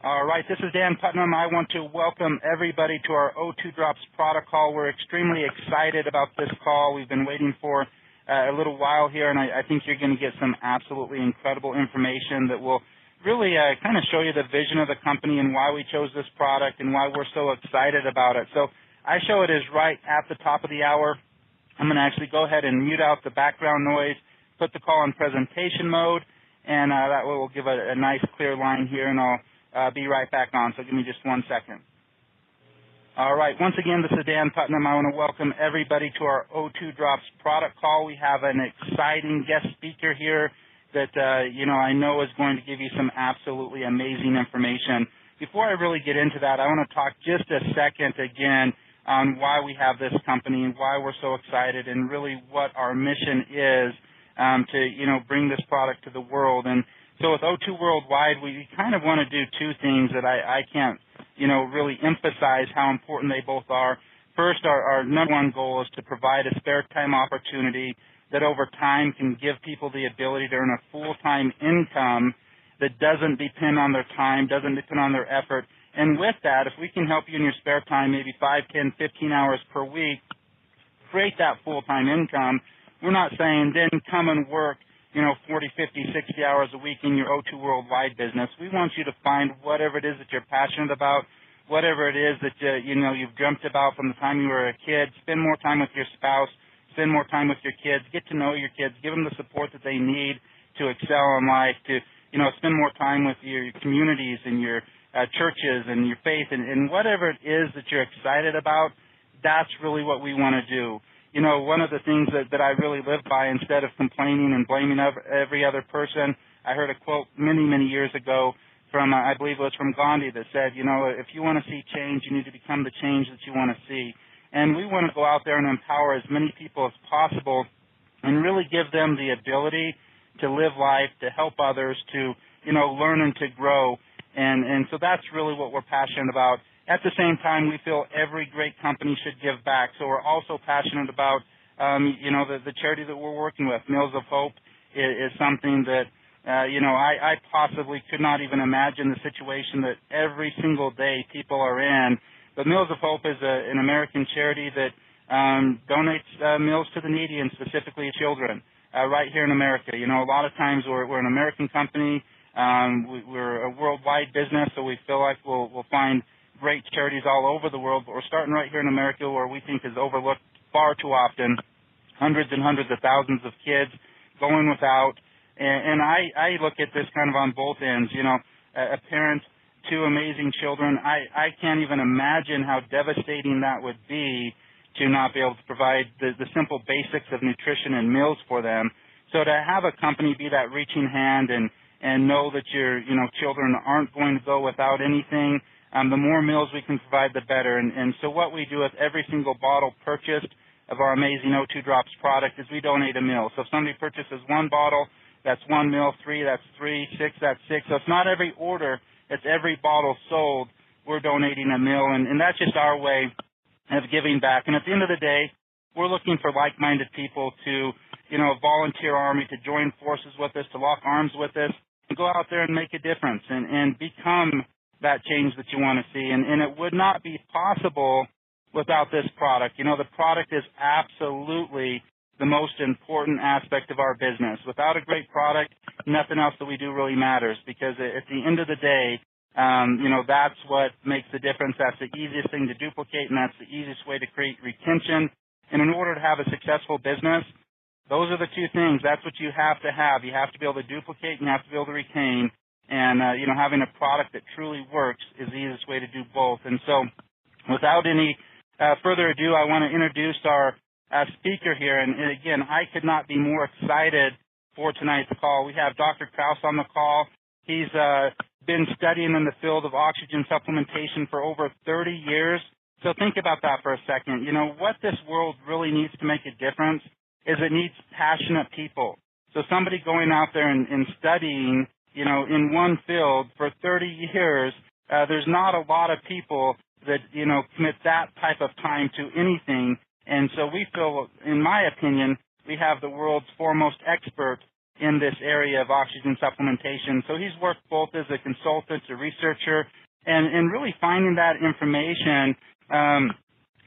All right, this is Dan Putnam. I want to welcome everybody to our O2 Drops product call. We're extremely excited about this call. We've been waiting for a little while here, and I think you're going to get some absolutely incredible information that will really kind of show you the vision of the company and why we chose this product and why we're so excited about it. So I show it is right at the top of the hour. I'm going to actually go ahead and mute out the background noise, put the call in presentation mode, and that way we'll give a nice clear line here, and I'll be right back on. So give me just 1 second. All right, once again, this is Dan Putnam. I want to welcome everybody to our O2 Drops product call. We have an exciting guest speaker here that, I know is going to give you some absolutely amazing information. Before I really get into that, I want to talk just a second again on why we have this company and why we're so excited and really what our mission is to, bring this product to the world. And so with O2 Worldwide, we kind of want to do two things that I can't, really emphasize how important they both are. First, our number one goal is to provide a spare time opportunity that over time can give people the ability to earn a full-time income that doesn't depend on their time, doesn't depend on their effort. And with that, if we can help you in your spare time, maybe 5, 10, 15 hours per week, create that full-time income, we're not saying then come and work 40, 50, 60 hours a week in your O2 Worldwide business. We want you to find whatever it is that you're passionate about, whatever it is that you've dreamt about from the time you were a kid. Spend more time with your spouse, spend more time with your kids, get to know your kids, give them the support that they need to excel in life, to spend more time with your communities and your churches and your faith, and whatever it is that you're excited about. That's really what we want to do. One of the things that I really live by, instead of complaining and blaming every other person, I heard a quote many, many years ago from, I believe it was from Gandhi, that said, if you want to see change, you need to become the change that you want to see. And we want to go out there and empower as many people as possible and really give them the ability to live life, to help others, to, learn and to grow. And so that's really what we're passionate about. At the same time, we feel every great company should give back. So we're also passionate about, the charity that we're working with. Meals of Hope is something that, I possibly could not even imagine the situation that every single day people are in. But Meals of Hope is an American charity that donates meals to the needy and specifically children right here in America. A lot of times we're an American company. We're a worldwide business, so we feel like we'll find great charities all over the world, but we're starting right here in America, where we think is overlooked far too often. Hundreds and hundreds of thousands of kids going without. And I look at this kind of on both ends. A parent, two amazing children. I can't even imagine how devastating that would be to not be able to provide the simple basics of nutrition and meals for them. So to have a company be that reaching hand and know that your children aren't going to go without anything, the more meals we can provide, the better. And so what we do with every single bottle purchased of our amazing O2 Drops product is we donate a meal. So if somebody purchases one bottle, that's one meal, 3, that's 3, 6, that's 6. So it's not every order, it's every bottle sold, we're donating a meal. And that's just our way of giving back. And at the end of the day, we're looking for like-minded people to, volunteer army, to join forces with us, to lock arms with us, and go out there and make a difference and become that change that you want to see. And it would not be possible without this product. The product is absolutely the most important aspect of our business. Without a great product, nothing else that we do really matters, because at the end of the day, that's what makes the difference. That's the easiest thing to duplicate, and that's the easiest way to create retention. And in order to have a successful business, those are the two things. That's what you have to have. You have to be able to duplicate and you have to be able to retain. And, having a product that truly works is the easiest way to do both. And so without any further ado, I want to introduce our speaker here. And again, I could not be more excited for tonight's call. We have Dr. Krauss on the call. He's been studying in the field of oxygen supplementation for over 30 years. So think about that for a second. What this world really needs to make a difference is it needs passionate people. So somebody going out there and studying in one field for 30 years, there's not a lot of people that, commit that type of time to anything. And so we feel, in my opinion, we have the world's foremost expert in this area of oxygen supplementation. So he's worked both as a consultant, a researcher, and really finding that information.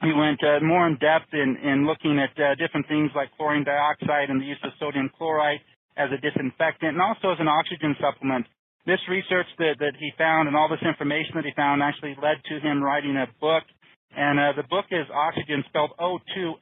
He went more in depth in looking at different things like chlorine dioxide and the use of sodium chloride as a disinfectant and also as an oxygen supplement. This research that he found and all this information that he found actually led to him writing a book. And the book is Oxygen, spelled O2XYGEN,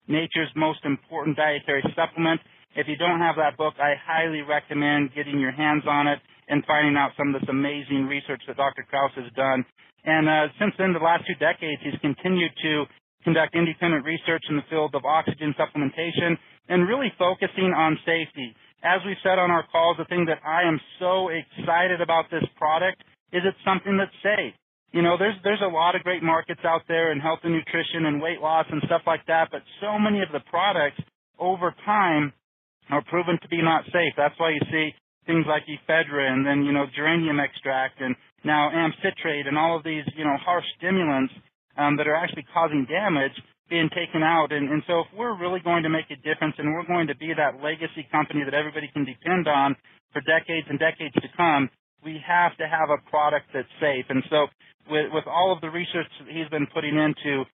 Nature's Most Important Dietary Supplement. If you don't have that book, I highly recommend getting your hands on it and finding out some of this amazing research that Dr. Krauss has done. And since then, the last 2 decades, he's continued to conduct independent research in the field of oxygen supplementation and really focusing on safety. As we've said on our calls, the thing that I am so excited about this product is it's something that's safe. You know, there's a lot of great markets out there in health and nutrition and weight loss and stuff like that, but so many of the products over time are proven to be not safe. That's why you see things like ephedrine and then, geranium extract and now amcitrate and all of these, harsh stimulants that are actually causing damage being taken out. And so if we're really going to make a difference and we're going to be that legacy company that everybody can depend on for decades and decades to come, we have to have a product that's safe. And so with all of the research that he's been putting into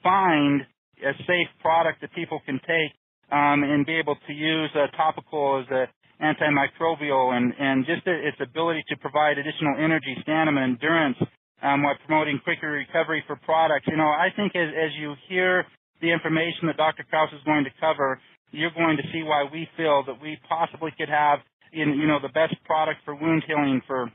find a safe product that people can take and be able to use topical as a antimicrobial and just its ability to provide additional energy, stamina, endurance while promoting quicker recovery for products. I think as you hear the information that Dr. Krauss is going to cover, you're going to see why we feel that we possibly could have the best product for wound healing, for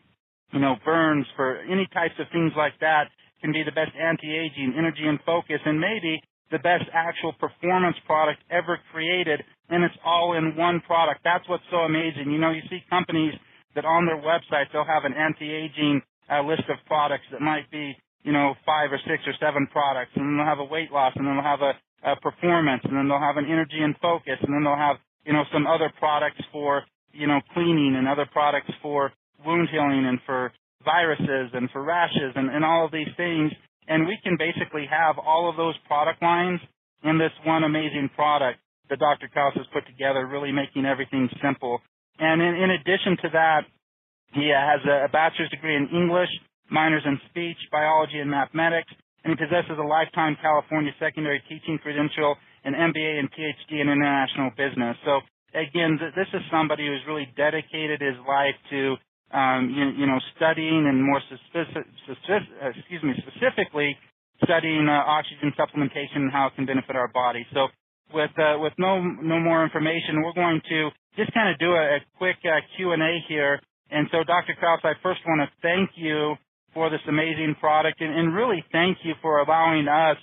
burns, for any types of things like that, can be the best anti-aging, energy and focus, and maybe the best actual performance product ever created, and it's all in one product. That's what's so amazing. You see companies that on their website, they'll have an anti-aging list of products that might be, 5 or 6 or 7 products, and then they'll have a weight loss, and then they'll have a performance, and then they'll have an energy and focus, and then they'll have, some other products for, cleaning and other products for wound healing and for viruses and for rashes and all of these things. And we can basically have all of those product lines in this one amazing product that Dr. Krauss has put together, really making everything simple. And in addition to that, he has a bachelor's degree in English, minors in speech, biology, and mathematics, and he possesses a lifetime California secondary teaching credential, an MBA and PhD in international business. So again, this is somebody who's really dedicated his life to studying and more specifically studying oxygen supplementation and how it can benefit our body. So with no more information, we're going to just kind of do a quick Q&A here. And so, Dr. Krauss, I first want to thank you for this amazing product and really thank you for allowing us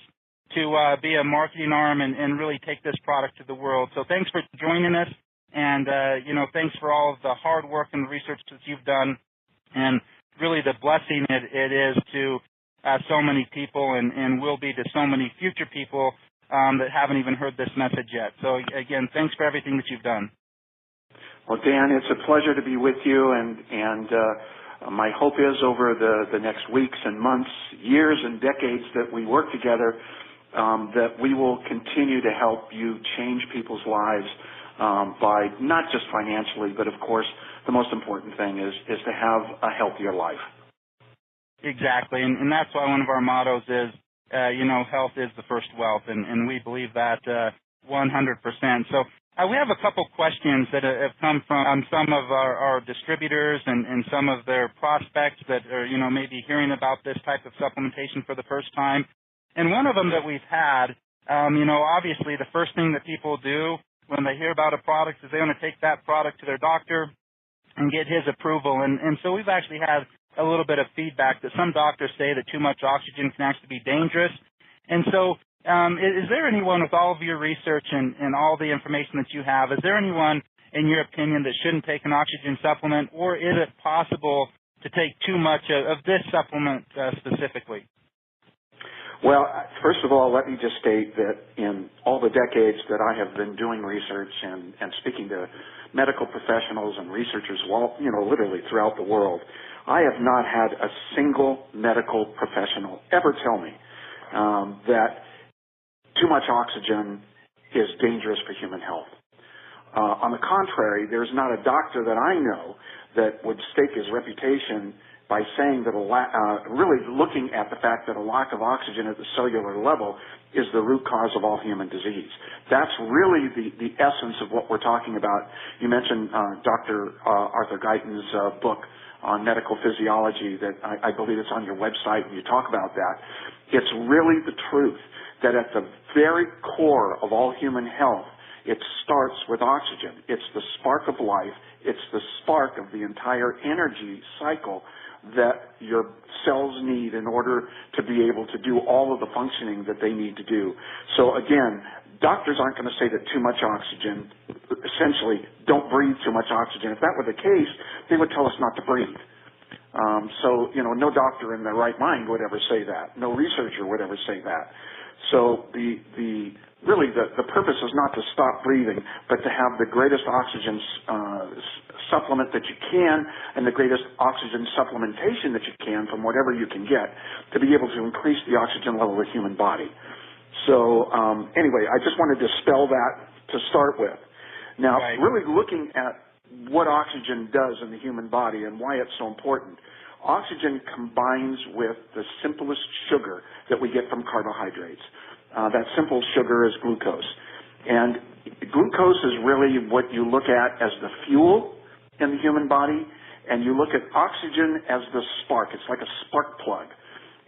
to be a marketing arm and really take this product to the world. So thanks for joining us. And, thanks for all of the hard work and the research that you've done and really the blessing it is to so many people and will be to so many future people that haven't even heard this message yet. So, again, thanks for everything that you've done. Well, Dan, it's a pleasure to be with you, and my hope is over the next weeks and months, years and decades that we work together, that we will continue to help you change people's lives by not just financially, but of course the most important thing is to have a healthier life. Exactly, and that's why one of our mottos is, health is the first wealth, and we believe that 100%. So we have a couple questions that have come from some of our distributors and some of their prospects that are, maybe hearing about this type of supplementation for the first time. And one of them that we've had, obviously the first thing that people do when they hear about a product is they want to take that product to their doctor and get his approval. And so we've actually had a little bit of feedback that some doctors say that too much oxygen can actually be dangerous. And so is there anyone with all of your research and all the information that you have, is there anyone in your opinion that shouldn't take an oxygen supplement, or is it possible to take too much of this supplement specifically? Well, first of all, let me just state that in all the decades that I have been doing research and speaking to medical professionals and researchers, literally throughout the world, I have not had a single medical professional ever tell me that too much oxygen is dangerous for human health. On the contrary, there's not a doctor that I know that would stake his reputation by saying that really looking at the fact that a lack of oxygen at the cellular level is the root cause of all human disease. That's really the essence of what we're talking about. You mentioned Dr. Arthur Guyton's book on medical physiology that I believe it's on your website, and you talk about that. It's really the truth that at the very core of all human health, it starts with oxygen. It's the spark of life. It's the spark of the entire energy cycle that your cells need in order to be able to do all of the functioning that they need to do. So again, doctors aren't going to say that too much oxygen, essentially, don't breathe too much oxygen. If that were the case, they would tell us not to breathe. So, no doctor in their right mind would ever say that. No researcher would ever say that. So really the purpose is not to stop breathing, but to have the greatest oxygen supplement that you can and the greatest oxygen supplementation that you can from whatever you can get to be able to increase the oxygen level of the human body. So anyway, I just wanted to spell that to start with. Now, really looking at what oxygen does in the human body and why it's so important. Oxygen combines with the simplest sugar that we get from carbohydrates. That simple sugar is glucose. And glucose is really what you look at as the fuel in the human body, and you look at oxygen as the spark. It's like a spark plug.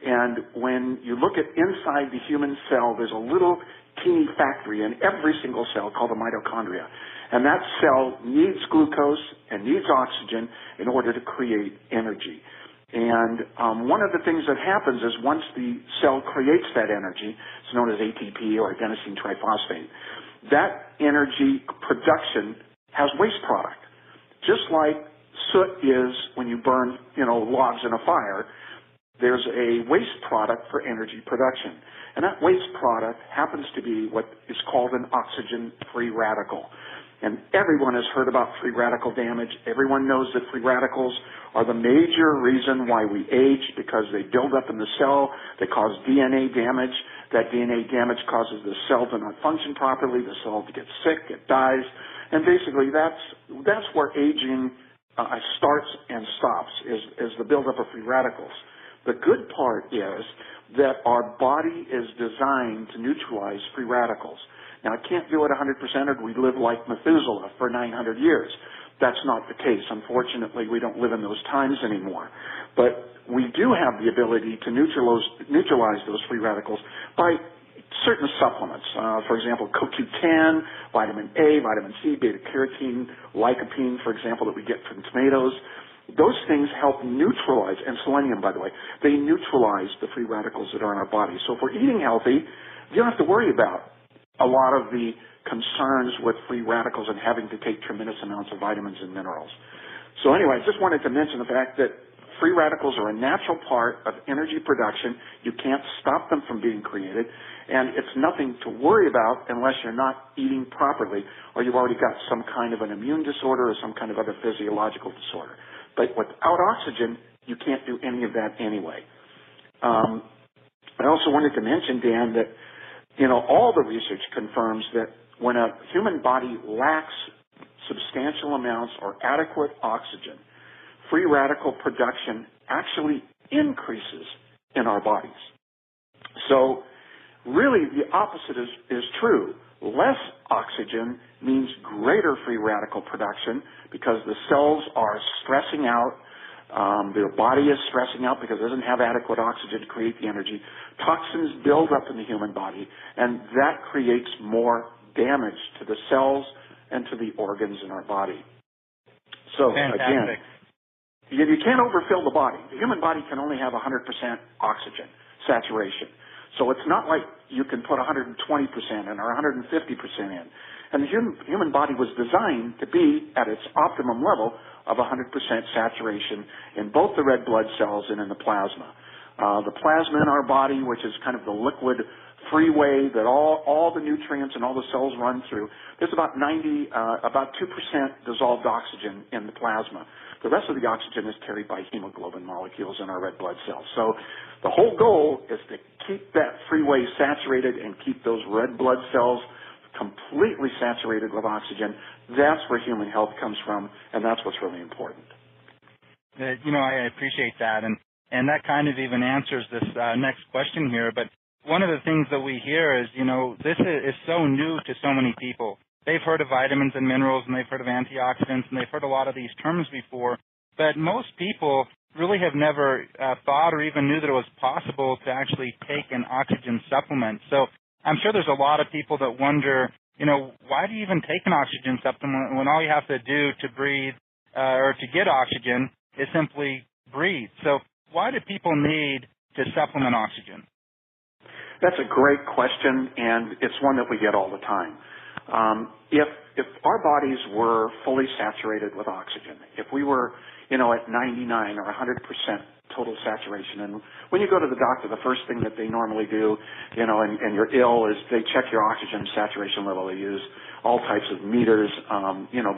And when you look at inside the human cell, there's a little teeny factory in every single cell called the mitochondria. And that cell needs glucose and needs oxygen in order to create energy. And one of the things that happens is once the cell creates that energy, it's known as ATP or adenosine triphosphate, that energy production has waste product. Just like soot is when you burn, logs in a fire, there's a waste product for energy production. And that waste product happens to be what is called an oxygen-free radical. And everyone has heard about free radical damage. Everyone knows that free radicals are the major reason why we age, because they build up in the cell. They cause DNA damage. That DNA damage causes the cell to not function properly. The cell gets sick. It dies. And basically that's where aging starts and stops, is the buildup of free radicals. The good part is that our body is designed to neutralize free radicals. Now, it can't do it 100% or we'd live like Methuselah for 900 years. That's not the case. Unfortunately, we don't live in those times anymore. But we do have the ability to neutralize those free radicals by certain supplements. For example, CoQ10, vitamin A, vitamin C, beta-carotene, lycopene, for example, that we get from tomatoes. Those things help neutralize, and selenium, by the way, they neutralize the free radicals that are in our body. So if we're eating healthy, you don't have to worry about a lot of the concerns with free radicals and having to take tremendous amounts of vitamins and minerals. So anyway, I just wanted to mention the fact that free radicals are a natural part of energy production. You can't stop them from being created, and it's nothing to worry about unless you're not eating properly or you've already got some kind of an immune disorder or some kind of other physiological disorder. But without oxygen, you can't do any of that anyway. I also wanted to mention, Dan, that all the research confirms that when a human body lacks substantial amounts or adequate oxygen, free radical production actually increases in our bodies. So really the opposite is true. Less oxygen means greater free radical production because the cells are stressing out. Their body is stressing out because it doesn't have adequate oxygen to create the energy. Toxins build up in the human body, and that creates more damage to the cells and to the organs in our body. So, again, you can't overfill the body. The human body can only have 100% oxygen saturation. So it's not like you can put 120% in or 150% in. And the human body was designed to be at its optimum level of 100% saturation in both the red blood cells and in the plasma. The plasma in our body, which is kind of the liquid freeway that all the nutrients and all the cells run through, there's about 2% dissolved oxygen in the plasma. The rest of the oxygen is carried by hemoglobin molecules in our red blood cells. So the whole goal is to keep that freeway saturated and keep those red blood cells completely saturated with oxygen. That's where human health comes from, and that's what's really important. I appreciate that, and that kind of even answers this next question here. But one of the things that we hear is, this is so new to so many people. They've heard of vitamins and minerals, and they've heard of antioxidants, and they've heard a lot of these terms before. But most people really have never thought or even knew that it was possible to actually take an oxygen supplement. So I'm sure there's a lot of people that wonder, why do you even take an oxygen supplement when all you have to do to breathe or to get oxygen is simply breathe? So why do people need to supplement oxygen? That's a great question, and it's one that we get all the time. If our bodies were fully saturated with oxygen, if we were, at 99 or 100% total saturation, and when you go to the doctor, the first thing that they normally do, and you're ill, is they check your oxygen saturation level. They use all types of meters,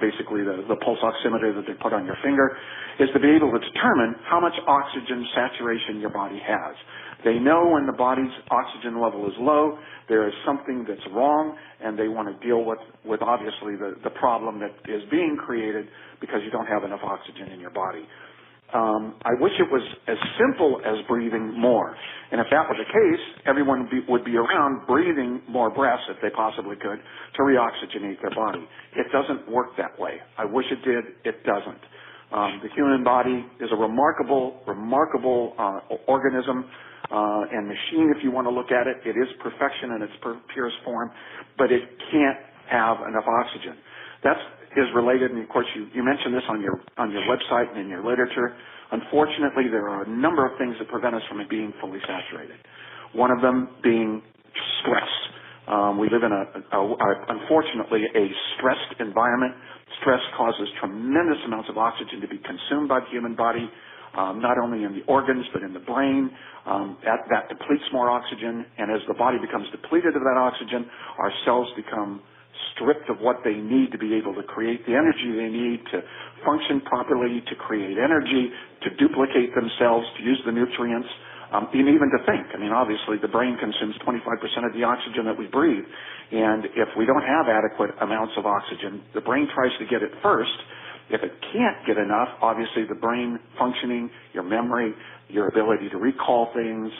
basically the pulse oximeter that they put on your finger, is to be able to determine how much oxygen saturation your body has. They know when the body's oxygen level is low, there is something that's wrong, and they want to deal with obviously the problem that is being created because you don't have enough oxygen in your body. I wish it was as simple as breathing more. And if that were the case, everyone would be around breathing more breaths if they possibly could to reoxygenate their body. It doesn't work that way. I wish it did. It doesn't. The human body is a remarkable organism and machine, if you want to look at it. It is perfection in its purest form, but it can't have enough oxygen. That is related, and of course you mentioned this on your website and in your literature. Unfortunately, there are a number of things that prevent us from it being fully saturated. One of them being stress. We live in unfortunately a stressed environment. Stress causes tremendous amounts of oxygen to be consumed by the human body, not only in the organs but in the brain. That depletes more oxygen, and as the body becomes depleted of that oxygen, our cells become stripped of what they need to be able to create the energy they need to function properly, to create energy, to duplicate themselves, to use the nutrients, and even to think. Obviously the brain consumes 25% of the oxygen that we breathe, and if we don't have adequate amounts of oxygen, the brain tries to get it first. If it can't get enough, obviously the brain functioning, your memory, your ability to recall things,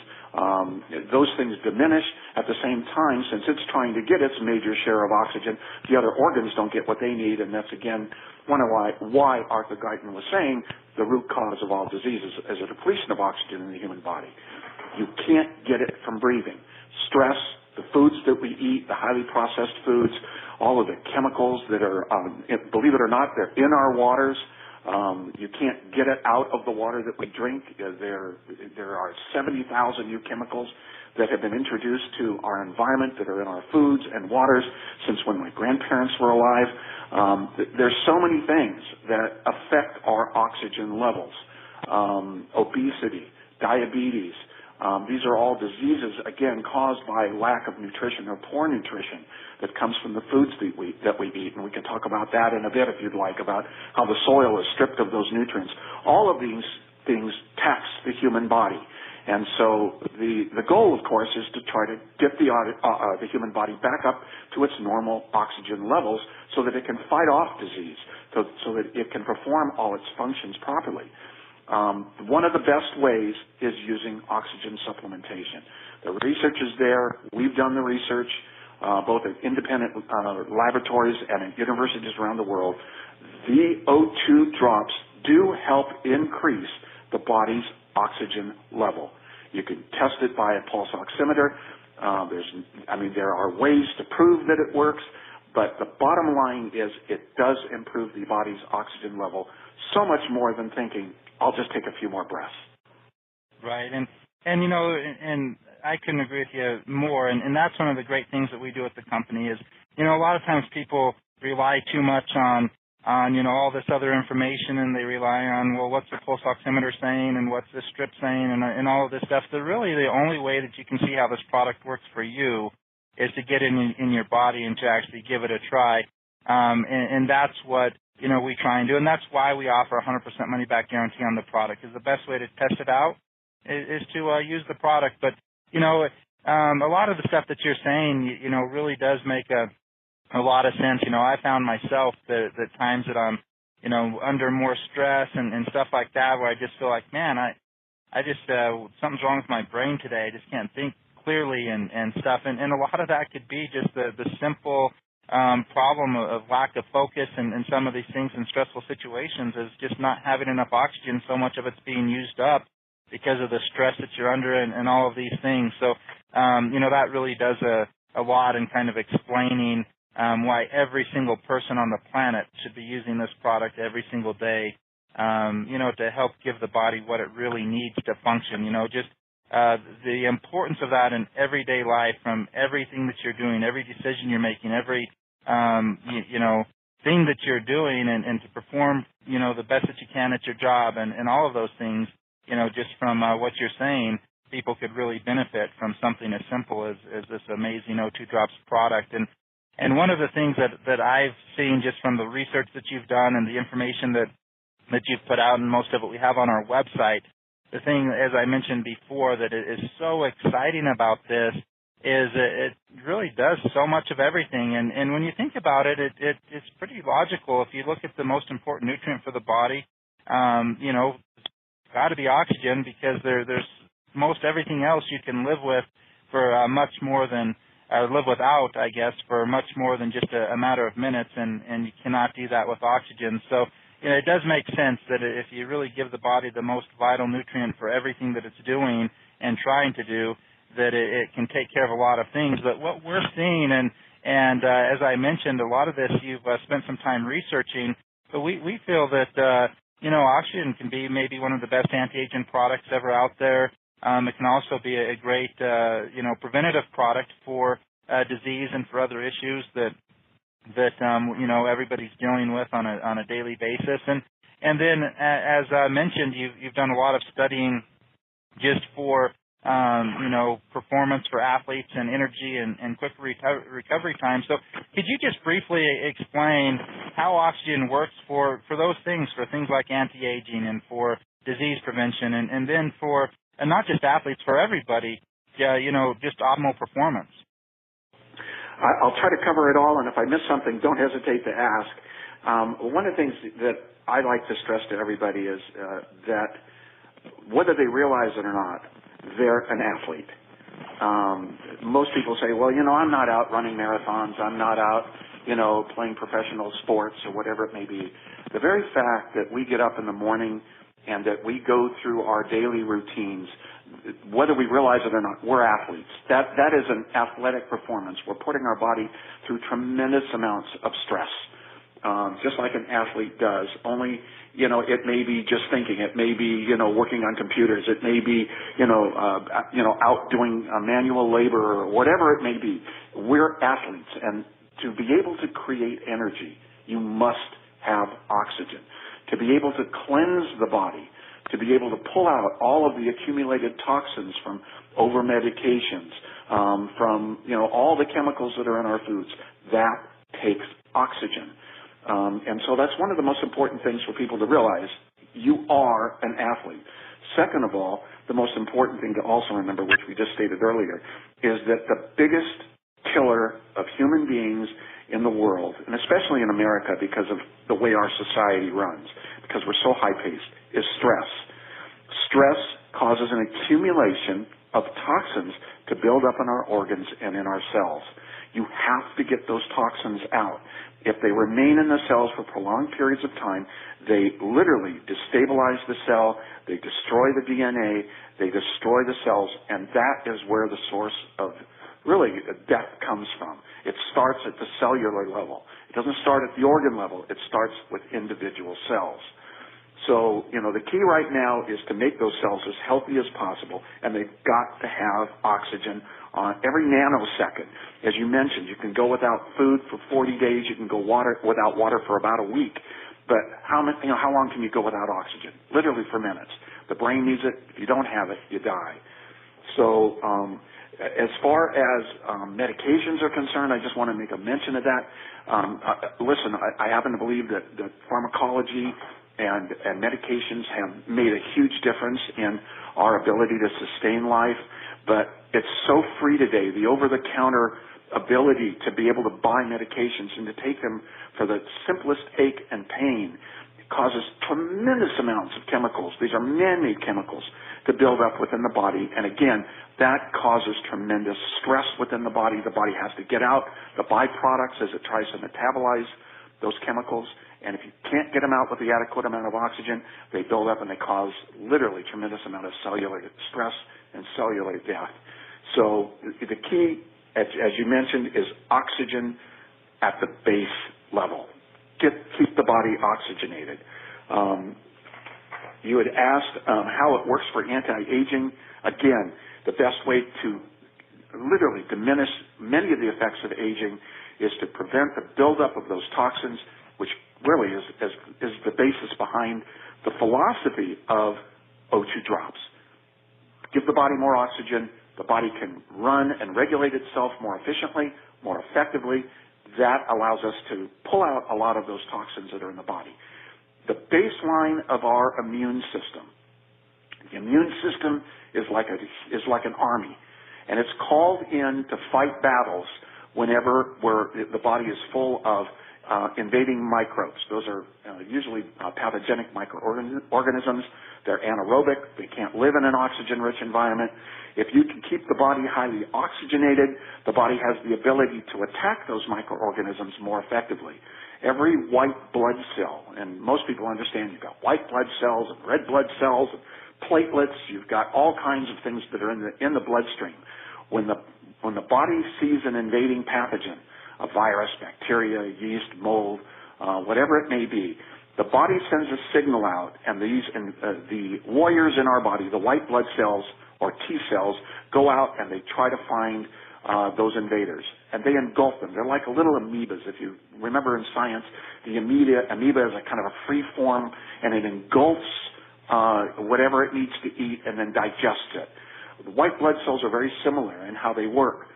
those things diminish. At the same time, since it's trying to get its major share of oxygen, the other organs don't get what they need, and that's again one of why Arthur Guyton was saying the root cause of all diseases is a depletion of oxygen in the human body. You can't get it from breathing. Stress, the foods that we eat, the highly processed foods, all of the chemicals that are, believe it or not, they're in our waters. You can't get it out of the water that we drink. There are 70,000 new chemicals that have been introduced to our environment that are in our foods and waters since when my grandparents were alive. There's so many things that affect our oxygen levels. Obesity, diabetes. These are all diseases, again, caused by lack of nutrition or poor nutrition that comes from the foods that we eat. And we can talk about that in a bit if you'd like, about how the soil is stripped of those nutrients. All of these things tax the human body. And so the goal, of course, is to try to get the human body back up to its normal oxygen levels so that it can fight off disease, so that it can perform all its functions properly. One of the best ways is using oxygen supplementation. The research is there. We've done the research, both at independent laboratories and at universities around the world. The O2 drops do help increase the body's oxygen level. You can test it by a pulse oximeter. There are ways to prove that it works, but the bottom line is it does improve the body's oxygen level so much more than thinking, I'll just take a few more breaths. Right, and I couldn't agree with you more, and that's one of the great things that we do at the company is, a lot of times people rely too much on all this other information, and they rely on, well, what's the pulse oximeter saying, and what's the strip saying, and all of this stuff. So really the only way that you can see how this product works for you is to get in your body and to actually give it a try, and that's what we try and do, and that's why we offer a 100% money-back guarantee on the product. Is the best way to test it out is to use the product. But a lot of the stuff that you're saying, really does make a a lot of sense. I found myself the times that I'm, under more stress and stuff like that, where I just feel like, man, I just something's wrong with my brain today. I just can't think clearly and stuff. And a lot of that could be just the simple problem of lack of focus and some of these things in stressful situations is just not having enough oxygen. So much of it's being used up because of the stress that you're under and all of these things. So, that really does a lot in kind of explaining why every single person on the planet should be using this product every single day, to help give the body what it really needs to function. Just the importance of that in everyday life, from everything that you're doing, every decision you're making, every, thing that you're doing and to perform, the best that you can at your job and all of those things, just from what you're saying, people could really benefit from something as simple as this amazing O2 Drops product. And one of the things that I've seen just from the research that you've done and the information that you've put out, and most of it we have on our website, the thing, as I mentioned before, that is so exciting about this is it really does so much of everything. And when you think about it, it's pretty logical. If you look at the most important nutrient for the body, it's got to be oxygen, because there's most everything else you can live with for much more than live without, I guess, for much more than just a matter of minutes, and you cannot do that with oxygen. So, it does make sense that if you really give the body the most vital nutrient for everything that it's doing and trying to do, that it can take care of a lot of things. But what we're seeing, and as I mentioned, a lot of this you've spent some time researching, but we feel that, oxygen can be maybe one of the best anti-aging products ever out there. It can also be a great, preventative product for disease and for other issues that everybody's dealing with on a daily basis. And then, as I mentioned, you've done a lot of studying just for performance for athletes and energy and quick recovery time. So could you just briefly explain how oxygen works for those things, for things like anti-aging and for disease prevention, and then for not just athletes, for everybody, just optimal performance? I'll try to cover it all, and if I miss something, don't hesitate to ask. One of the things that I like to stress to everybody is that whether they realize it or not, they're an athlete. Most people say, well, I'm not out running marathons. I'm not out, playing professional sports or whatever it may be. The very fact that we get up in the morning and that we go through our daily routines, whether we realize it or not, we're athletes. That is an athletic performance. We're putting our body through tremendous amounts of stress, just like an athlete does. Only, it may be just thinking. It may be, working on computers. It may be, out doing manual labor or whatever it may be. We're athletes, and to be able to create energy, you must have oxygen. To be able to cleanse the body, to be able to pull out all of the accumulated toxins from over medications, from all the chemicals that are in our foods, that takes oxygen. And so that's one of the most important things for people to realize. You are an athlete. Second of all, the most important thing to also remember, which we just stated earlier, is that the biggest killer of human beings in the world, and especially in America because of the way our society runs, because we're so high-paced, is stress. Stress causes an accumulation of toxins to build up in our organs and in our cells. You have to get those toxins out. If they remain in the cells for prolonged periods of time, they literally destabilize the cell, they destroy the DNA, they destroy the cells, and that is where the source of really death comes from. It starts at the cellular level. It doesn't start at the organ level. It starts with individual cells. So, the key right now is to make those cells as healthy as possible, and they've got to have oxygen on every nanosecond. As you mentioned, you can go without food for 40 days. You can go without water for about a week. But how long can you go without oxygen? Literally for minutes. The brain needs it. If you don't have it, you die. So, as far as medications are concerned, I just want to make a mention of that. Listen, I happen to believe that pharmacology and medications have made a huge difference in our ability to sustain life, but it's so free today. The over-the-counter ability to be able to buy medications and to take them for the simplest ache and pain causes tremendous amounts of chemicals. These are man-made chemicals to build up within the body. And again, that causes tremendous stress within the body. The body has to get out the byproducts as it tries to metabolize those chemicals. And if you can't get them out with the adequate amount of oxygen, they build up and they cause literally tremendous amount of cellular stress and cellular death. So the key, as you mentioned, is oxygen at the base level. Keep the body oxygenated. You had asked how it works for anti-aging. Again, the best way to literally diminish many of the effects of aging is to prevent the buildup of those toxins, which really is the basis behind the philosophy of O2 drops. Give the body more oxygen, the body can run and regulate itself more efficiently, more effectively. That allows us to pull out a lot of those toxins that are in the body. The baseline of our immune system, the immune system is like an army, and it's called in to fight battles whenever the body is full of invading microbes. Those are usually pathogenic microorganisms. They're anaerobic. They can't live in an oxygen-rich environment. If you can keep the body highly oxygenated, the body has the ability to attack those microorganisms more effectively. Every white blood cell, and most people understand you've got white blood cells and red blood cells and platelets. You've got all kinds of things that are in the bloodstream. When the body sees an invading pathogen, a virus, bacteria, yeast, mold, whatever it may be, the body sends a signal out, and the warriors in our body, the white blood cells or T cells, go out and they try to find those invaders, and they engulf them. They're like little amoebas. If you remember in science, the amoeba is a kind of a free form, and it engulfs whatever it needs to eat and then digests it. The white blood cells are very similar in how they work.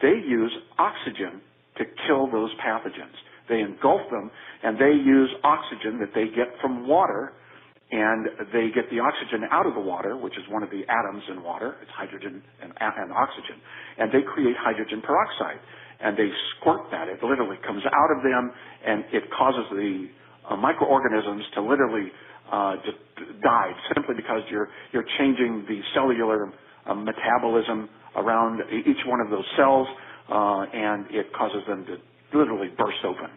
They use oxygen to kill those pathogens. They engulf them, and they use oxygen that they get from water, and they get the oxygen out of the water, which is one of the atoms in water. It's hydrogen and oxygen. And they create hydrogen peroxide, and they squirt that. It literally comes out of them, and it causes the microorganisms to literally just die, simply because you're changing the cellular metabolism around each one of those cells, and it causes them to literally burst open.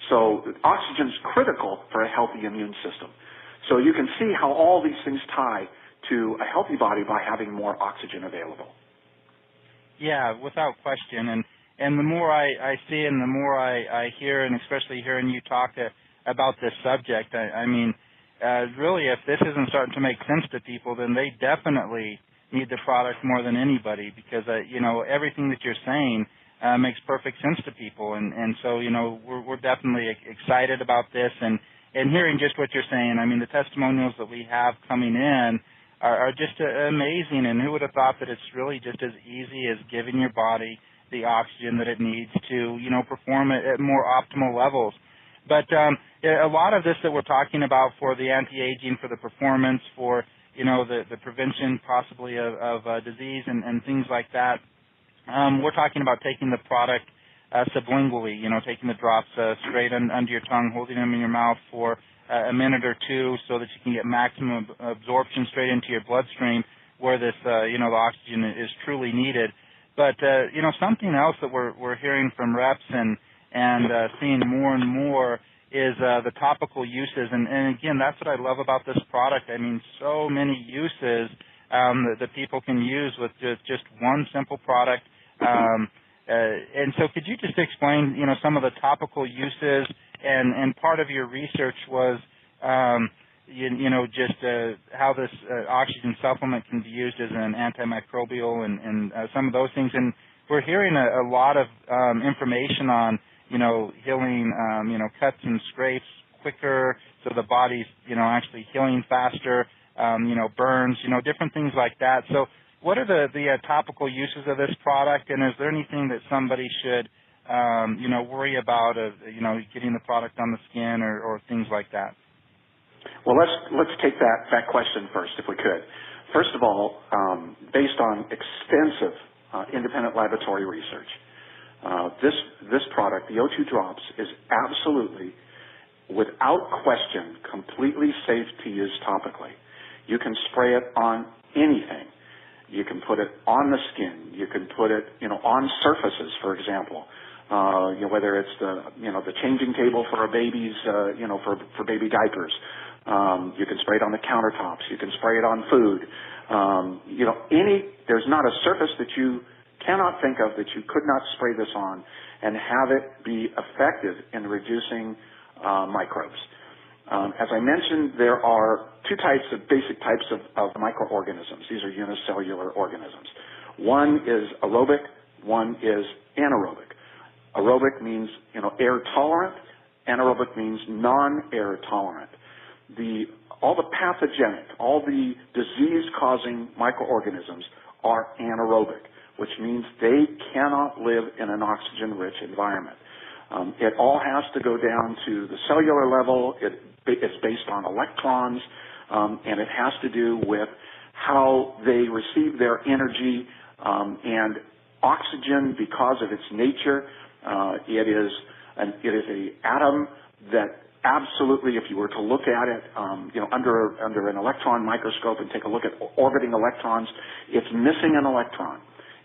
So oxygen is critical for a healthy immune system. So you can see how all these things tie to a healthy body by having more oxygen available. Yeah, without question. And the more I see and the more I hear, and especially hearing you talk about this subject, I mean, really, if this isn't starting to make sense to people, then they definitely need the product more than anybody, because, everything that you're saying makes perfect sense to people. And so, we're definitely excited about this. And hearing just what you're saying, I mean, the testimonials that we have coming in are just amazing. And who would have thought that it's really just as easy as giving your body the oxygen that it needs to, perform at more optimal levels. But a lot of this that we're talking about for the anti-aging, for the performance, for, the prevention possibly of disease and things like that, we're talking about taking the product sublingually, taking the drops straight under your tongue, holding them in your mouth for a minute or two so that you can get maximum absorption straight into your bloodstream where this, the oxygen is truly needed. But, something else that we're hearing from reps and seeing more and more is the topical uses. And again, that's what I love about this product. I mean, so many uses that people can use with just one simple product. And so could you just explain, some of the topical uses, and part of your research was, just how this oxygen supplement can be used as an antimicrobial and some of those things. And we're hearing a lot of information on, healing, cuts and scrapes quicker, so the body's, actually healing faster, burns, different things like that. So what are the topical uses of this product, and is there anything that somebody should, worry about, getting the product on the skin or things like that? Well, let's take that question first, if we could. First of all, based on extensive independent laboratory research, This product, the O2 drops, is absolutely, without question, completely safe to use topically. You can spray it on anything. You can put it on the skin. You can put it, on surfaces, for example. Whether it's the changing table for a baby's, for baby diapers. You can spray it on the countertops. You can spray it on food. There's not a surface that you cannot think of that you could not spray this on and have it be effective in reducing microbes. As I mentioned, there are two basic types of microorganisms. These are unicellular organisms. One is aerobic, one is anaerobic. Aerobic means, air tolerant. Anaerobic means non-air tolerant. All the pathogenic, all the disease-causing microorganisms are anaerobic, which means they cannot live in an oxygen-rich environment. It all has to go down to the cellular level. It's based on electrons, and it has to do with how they receive their energy. And oxygen, because of its nature, it is an atom that absolutely, if you were to look at it, under an electron microscope and take a look at orbiting electrons, it's missing an electron.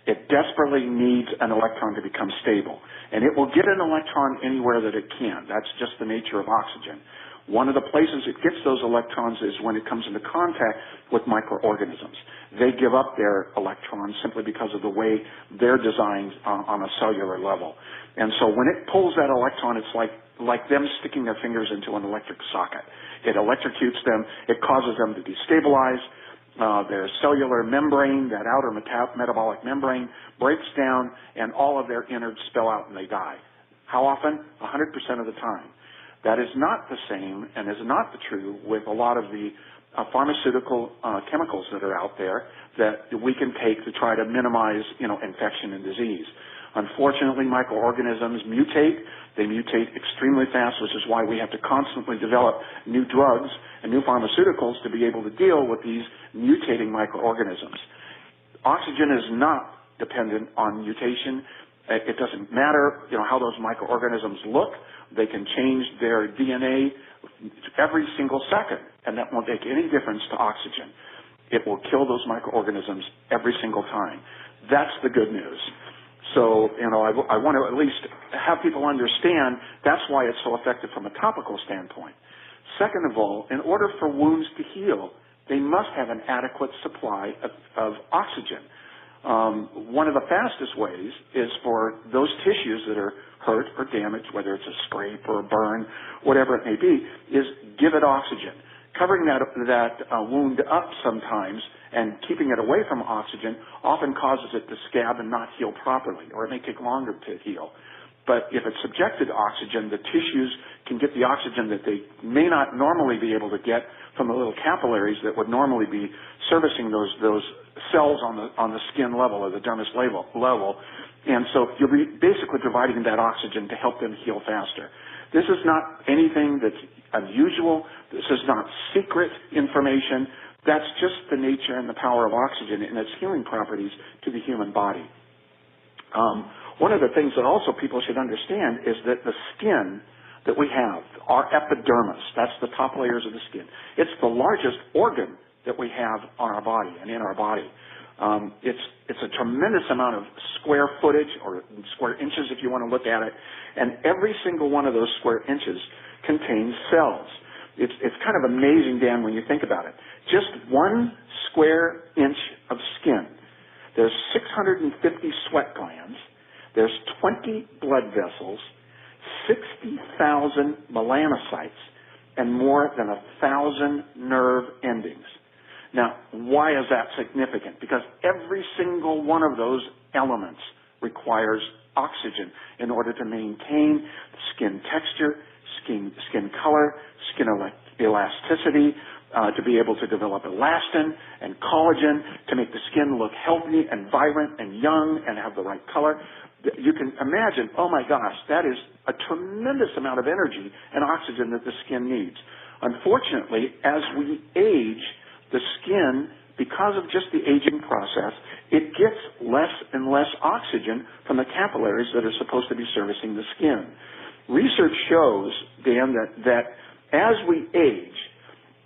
It desperately needs an electron to become stable. And it will get an electron anywhere that it can. That's just the nature of oxygen. One of the places it gets those electrons is when it comes into contact with microorganisms. They give up their electrons simply because of the way they're designed on a cellular level. And so when it pulls that electron, it's like them sticking their fingers into an electric socket. It electrocutes them. It causes them to destabilize. Their cellular membrane, that outer metabolic membrane, breaks down, and all of their innards spill out and they die. How often? 100% of the time. That is not the same and is not the true with a lot of the pharmaceutical chemicals that are out there that we can take to try to minimize, infection and disease. Unfortunately, microorganisms mutate. They mutate extremely fast, which is why we have to constantly develop new drugs and new pharmaceuticals to be able to deal with these mutating microorganisms. Oxygen is not dependent on mutation. It doesn't matter, how those microorganisms look. They can change their DNA every single second, and that won't make any difference to oxygen. It will kill those microorganisms every single time. That's the good news. So, I want to at least have people understand that's why it's so effective from a topical standpoint. Second of all, in order for wounds to heal, they must have an adequate supply of oxygen. One of the fastest ways is for those tissues that are hurt or damaged, whether it's a scrape or a burn, whatever it may be, is give it oxygen. Covering that wound up sometimes and keeping it away from oxygen often causes it to scab and not heal properly, or it may take longer to heal. But if it's subjected to oxygen, the tissues can get the oxygen that they may not normally be able to get from the little capillaries that would normally be servicing those cells on the skin level or the dermis level. And so you'll be basically providing that oxygen to help them heal faster. This is not anything that's unusual. This is not secret information. That's just the nature and the power of oxygen and its healing properties to the human body. One of the things that also people should understand is that the skin that we have, our epidermis, that's the top layers of the skin, it's the largest organ that we have on our body and in our body. It's a tremendous amount of square footage or square inches if you want to look at it, and every single one of those square inches contains cells. It's kind of amazing, Dan, when you think about it. Just 1 square inch of skin, there's 650 sweat glands, there's 20 blood vessels, 60,000 melanocytes, and more than 1,000 nerve endings. Now, why is that significant? Because every single one of those elements requires oxygen in order to maintain skin texture, skin color, skin elasticity, to be able to develop elastin and collagen, to make the skin look healthy and vibrant and young and have the right color. You can imagine, oh my gosh, that is a tremendous amount of energy and oxygen that the skin needs. Unfortunately, as we age, the skin because of just the aging process, it gets less and less oxygen from the capillaries that are supposed to be servicing the skin. Research shows, Dan, that as we age,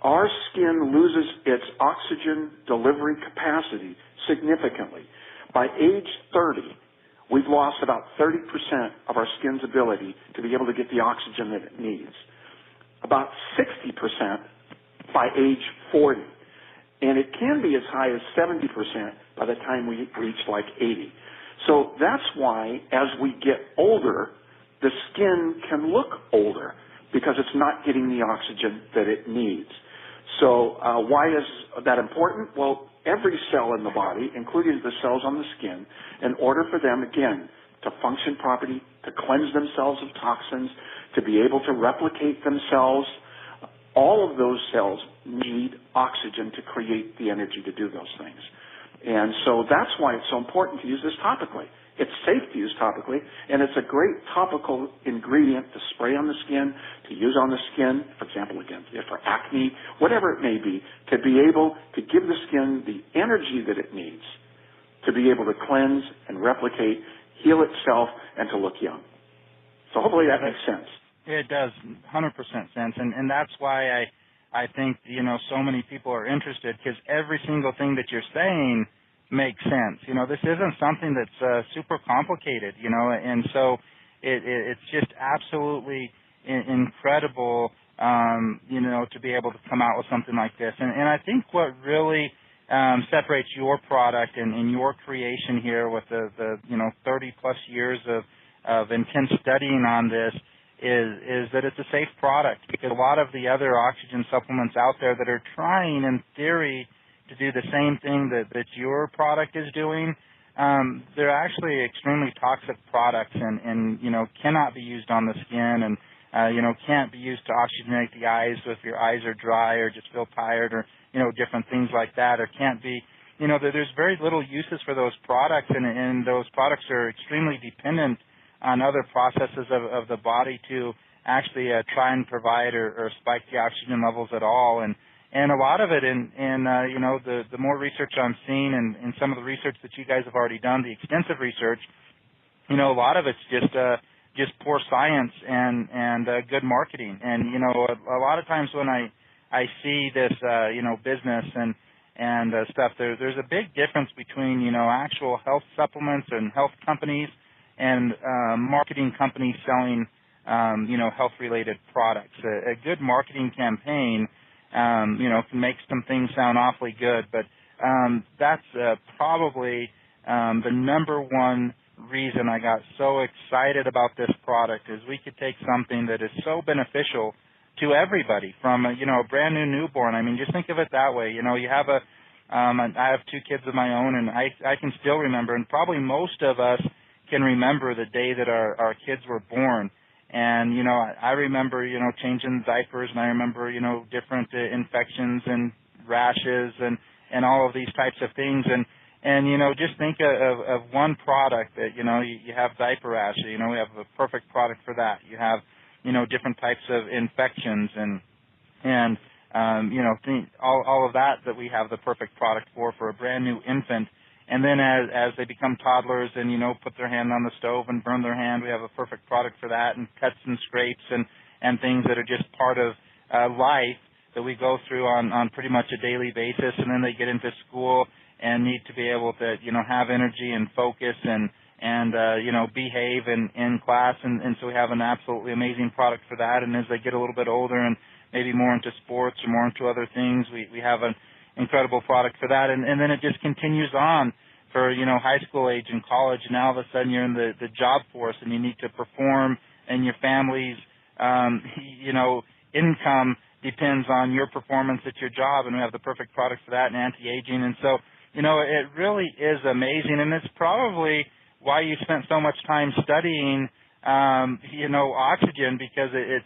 our skin loses its oxygen delivery capacity significantly. By age 30, we've lost about 30% of our skin's ability to be able to get the oxygen that it needs. About 60% by age 40. And it can be as high as 70% by the time we reach like 80. So that's why as we get older, the skin can look older because it's not getting the oxygen that it needs. So why is that important? Well, every cell in the body, including the cells on the skin, in order for them, again, to function properly, to cleanse themselves of toxins, to be able to replicate themselves, all of those cells need oxygen to create the energy to do those things. And so that's why it's so important to use this topically. It's safe to use topically, and it's a great topical ingredient to spray on the skin, to use on the skin, for example, again, for acne, whatever it may be, to be able to give the skin the energy that it needs to be able to cleanse and replicate, heal itself, and to look young. So hopefully that makes sense. It does, 100% sense, and that's why I think, you know, so many people are interested, because every single thing that you're saying makes sense. You know, this isn't something that's super complicated, you know, and so it's just absolutely incredible, you know, to be able to come out with something like this. And I think what really separates your product and your creation here with the you know, 30-plus years of intense studying on this is that it's a safe product, because a lot of the other oxygen supplements out there that are trying, in theory, to do the same thing that your product is doing, they're actually extremely toxic products and you know, cannot be used on the skin, and you know, can't be used to oxygenate the eyes if your eyes are dry or just feel tired, or you know, different things like that, or can't be, you know, there's very little uses for those products, and those products are extremely dependent on other processes of the body to actually try and provide or spike the oxygen levels at all. And a lot of it, you know, the more research I'm seeing, and some of the research that you guys have already done, the extensive research, you know, a lot of it's just poor science and good marketing. And you know, a lot of times when I see this, you know, business and stuff, there's a big difference between, you know, actual health supplements and health companies and marketing companies selling, you know, health-related products. A good marketing campaign, you know, can make some things sound awfully good, but that's probably the number one reason I got so excited about this product, is we could take something that is so beneficial to everybody, from you know, a brand new newborn. I mean, just think of it that way. You know, you have I have 2 kids of my own, and I can still remember, and probably most of us can remember the day that our kids were born. And, you know, I remember, you know, changing diapers, and I remember, you know, different infections and rashes and all of these types of things. And you know, just think of one product that, you know, you have diaper rash. You know, we have a perfect product for that. You have, you know, different types of infections and you know, all of that we have the perfect product for a brand new infant. And then as they become toddlers and, you know, put their hand on the stove and burn their hand, we have a perfect product for that, and cuts and scrapes and things that are just part of life that we go through on pretty much a daily basis. And then they get into school and need to be able to, you know, have energy and focus and you know, behave in class. And so we have an absolutely amazing product for that. And as they get a little bit older and maybe more into sports or more into other things, we have an incredible product for that. And then it just continues on for, you know, high school age and college. Now all of a sudden you're in the job force and you need to perform, and your family's, you know, income depends on your performance at your job, and we have the perfect product for that, and anti-aging. And so, you know, it really is amazing, and it's probably why you spent so much time studying, you know, oxygen, because it's,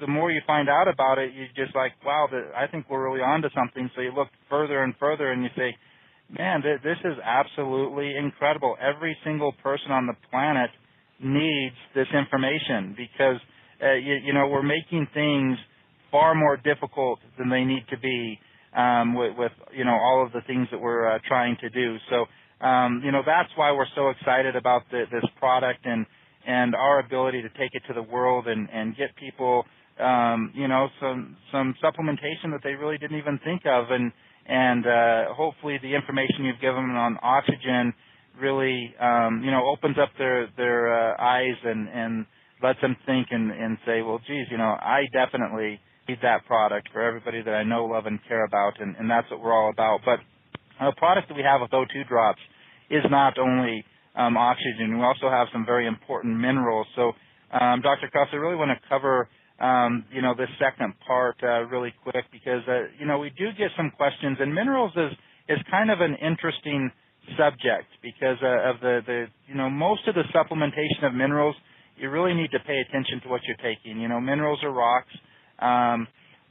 the more you find out about it, you're just like, wow, I think we're really onto something. So you look further and further, and you say, man, this is absolutely incredible. Every single person on the planet needs this information, because, you know, we're making things far more difficult than they need to be. with all of the things that we're trying to do. So that's why we're so excited about this product and our ability to take it to the world and get people some supplementation that they really didn't even think of, and hopefully the information you've given them on oxygen really opens up their eyes and lets them think and say, well, geez, I definitely need that product for everybody that I know, love, and care about, and that's what we're all about. But a product that we have with O2 drops is not only oxygen. We also have some very important minerals. So, Dr. Krauss, I really want to cover this second part really quick because we do get some questions, and minerals is kind of an interesting subject because of the most of the supplementation of minerals. You really need to pay attention to what you're taking. Minerals are rocks.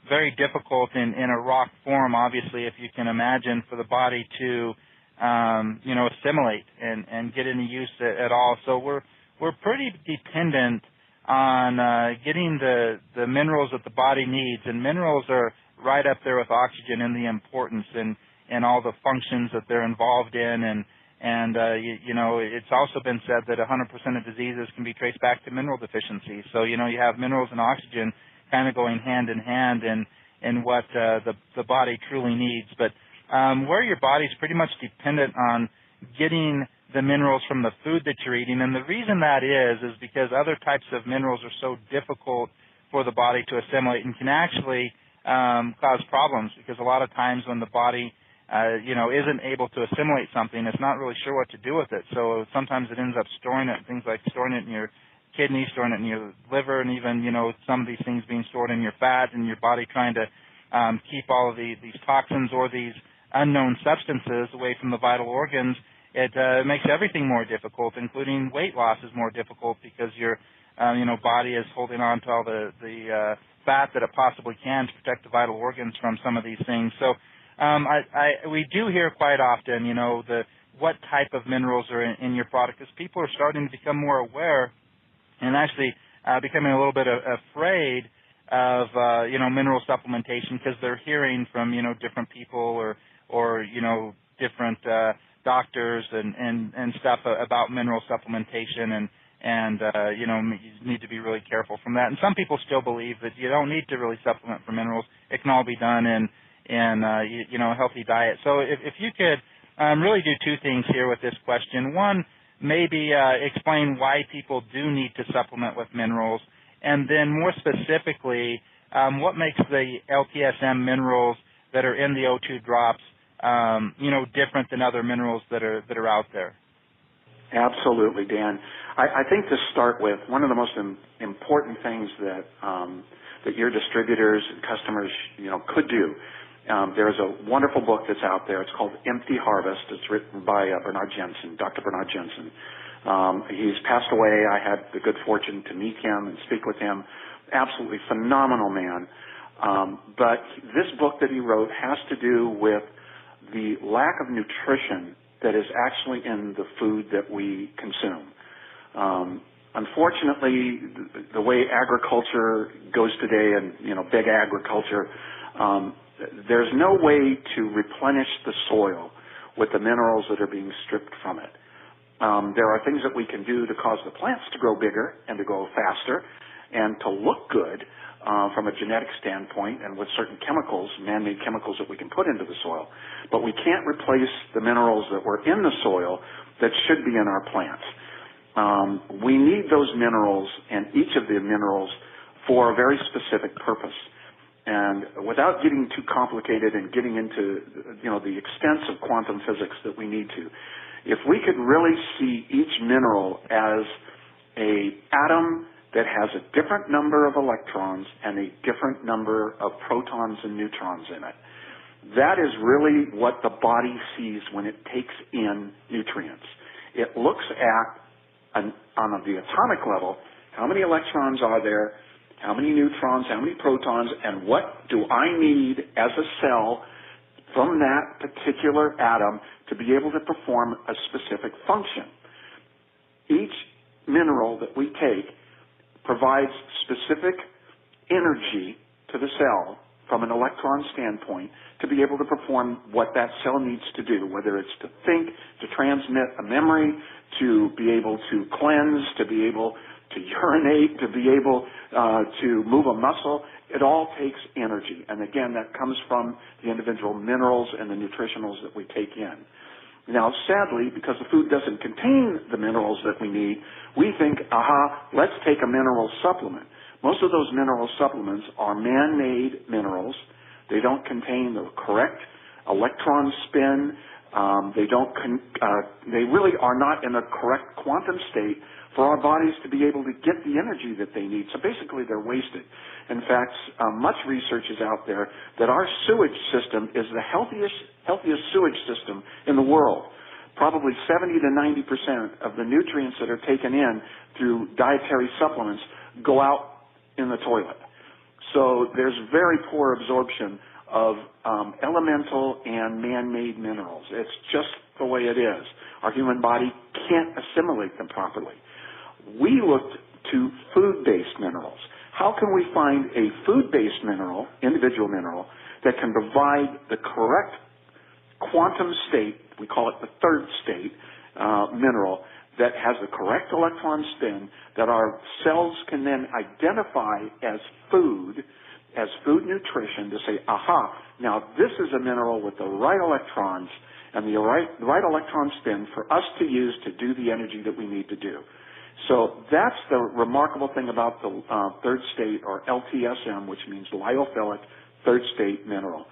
Very difficult in a rock form, obviously, if you can imagine, for the body to assimilate and get any use at all. So we're pretty dependent on getting the minerals that the body needs, and minerals are right up there with oxygen in the importance and all the functions that they're involved in, and it's also been said that 100% of diseases can be traced back to mineral deficiency. So you have minerals and oxygen kind of going hand in hand in what the body truly needs. But where your body's pretty much dependent on getting the minerals from the food that you're eating, and the reason that is because other types of minerals are so difficult for the body to assimilate and can actually cause problems, because a lot of times when the body isn't able to assimilate something, it's not really sure what to do with it. So sometimes it ends up storing it, things like storing it in your kidney, storing it in your liver, and even, some of these things being stored in your fat, and your body trying to keep all of these toxins or these unknown substances away from the vital organs. It makes everything more difficult, including weight loss is more difficult because your body is holding on to all the fat that it possibly can to protect the vital organs from some of these things. So we do hear quite often, what type of minerals are in your product, because people are starting to become more aware and actually becoming a little bit afraid of mineral supplementation, because they're hearing from different people or different doctors and stuff about mineral supplementation, and you need to be really careful from that. And some people still believe that you don't need to really supplement for minerals. It can all be done in a healthy diet. So if you could really do two things here with this question. One, maybe explain why people do need to supplement with minerals, and then more specifically, what makes the LTSM minerals that are in the O2 drops, different than other minerals that are out there? Absolutely, Dan. I think to start with, one of the most important things that your distributors and customers, could do. There's a wonderful book that's out there. It's called Empty Harvest. It's written by Bernard Jensen, Dr. Bernard Jensen. He's passed away. I had the good fortune to meet him and speak with him. Absolutely phenomenal man. But this book that he wrote has to do with the lack of nutrition that is actually in the food that we consume. Unfortunately, the way agriculture goes today, and big agriculture, there's no way to replenish the soil with the minerals that are being stripped from it. There are things that we can do to cause the plants to grow bigger and to grow faster and to look good from a genetic standpoint, and with certain chemicals, man-made chemicals that we can put into the soil. But we can't replace the minerals that were in the soil that should be in our plants. We need those minerals, and each of the minerals, for a very specific purpose. And without getting too complicated and getting into the extents of quantum physics that we need to, if we could really see each mineral as an atom that has a different number of electrons and a different number of protons and neutrons in it, that is really what the body sees when it takes in nutrients. It looks at, on the atomic level, how many electrons are there, how many neutrons, how many protons, and what do I need as a cell from that particular atom to be able to perform a specific function. Each mineral that we take provides specific energy to the cell from an electron standpoint to be able to perform what that cell needs to do, whether it's to think, to transmit a memory, to be able to cleanse, to be able to urinate, to be able to move a muscle. It all takes energy. And again, that comes from the individual minerals and the nutritionals that we take in. Now, sadly, because the food doesn't contain the minerals that we need, we think, let's take a mineral supplement. Most of those mineral supplements are man-made minerals. They don't contain the correct electron spin. They really are not in a correct quantum state for our bodies to be able to get the energy that they need. So basically, they're wasted. In fact, much research is out there that our sewage system is the healthiest sewage system in the world. Probably 70 to 90% of the nutrients that are taken in through dietary supplements go out in the toilet. So there's very poor absorption of elemental and man-made minerals. It's just the way it is. Our human body can't assimilate them properly. We looked to food-based minerals. How can we find a food-based mineral, individual mineral, that can provide the correct quantum state, we call it the third state, mineral, that has the correct electron spin, that our cells can then identify as food nutrition, to say, now this is a mineral with the right electrons and the right electron spin for us to use to do the energy that we need to do. So that's the remarkable thing about the third state, or LTSM, which means lyophilic third state mineral.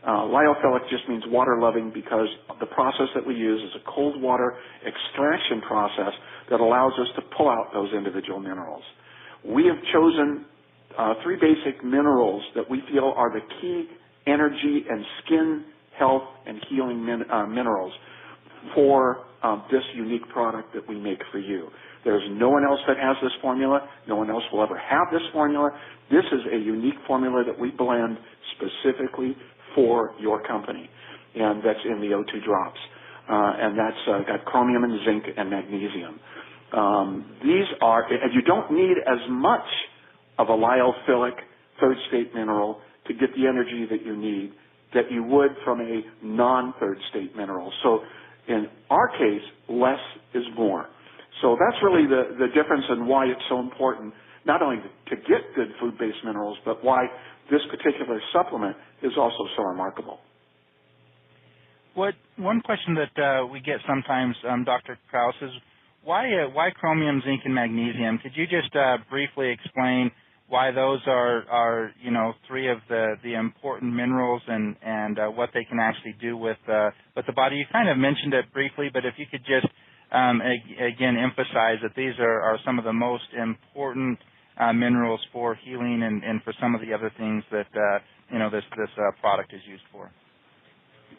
Lyophilic just means water-loving because the process that we use is a cold water extraction process that allows us to pull out those individual minerals. We have chosen three basic minerals that we feel are the key energy and skin health and healing minerals for this unique product that we make for you. There's no one else that has this formula. No one else will ever have this formula. This is a unique formula that we blend specifically for your company, and that's in the O2 drops. And that's got chromium and zinc and magnesium. These are, and you don't need as much of a lyophilic third state mineral to get the energy that you need that you would from a non-third state mineral. So in our case, less is more. So that's really the difference in why it's so important, not only to get good food-based minerals, but why this particular supplement is also so remarkable. One question that we get sometimes, Dr. Krauss, is why chromium, zinc, and magnesium? Could you just briefly explain why those are three of the important minerals and what they can actually do with the body? You kind of mentioned it briefly, but if you could just again emphasize that these are some of the most important minerals for healing and for some of the other things that this product is used for.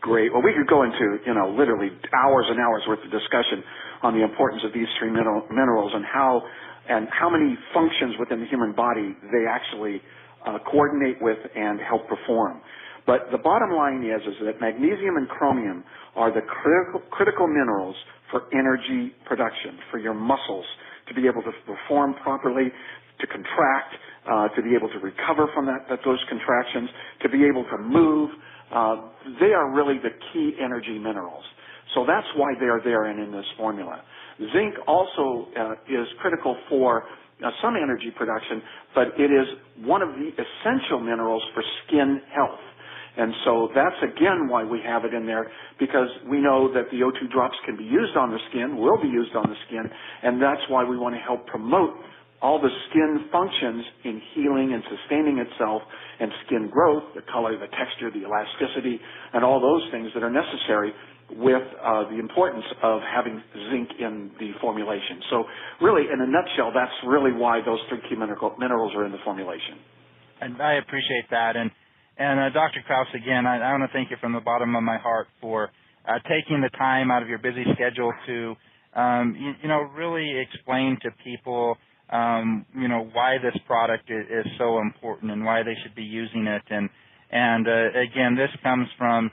Great. Well, we could go into literally hours and hours worth of discussion on the importance of these three minerals and how many functions within the human body they actually coordinate with and help perform. But the bottom line is that magnesium and chromium are the critical minerals for energy production, for your muscles to be able to perform properly, to contract, to be able to recover from those contractions, to be able to move. They are really the key energy minerals. So that's why they are there and in this formula. Zinc also is critical for some energy production, but it is one of the essential minerals for skin health. And so that's, again, why we have it in there, because we know that the O2 drops can be used on the skin, will be used on the skin, and that's why we want to help promote all the skin functions in healing and sustaining itself and skin growth, the color, the texture, the elasticity, and all those things that are necessary with the importance of having zinc in the formulation. So really, in a nutshell, that's really why those three key minerals are in the formulation. And I appreciate that. And Dr. Krauss, again, I want to thank you from the bottom of my heart for taking the time out of your busy schedule to, really explain to people, why this product is so important and why they should be using it. And again, this comes from,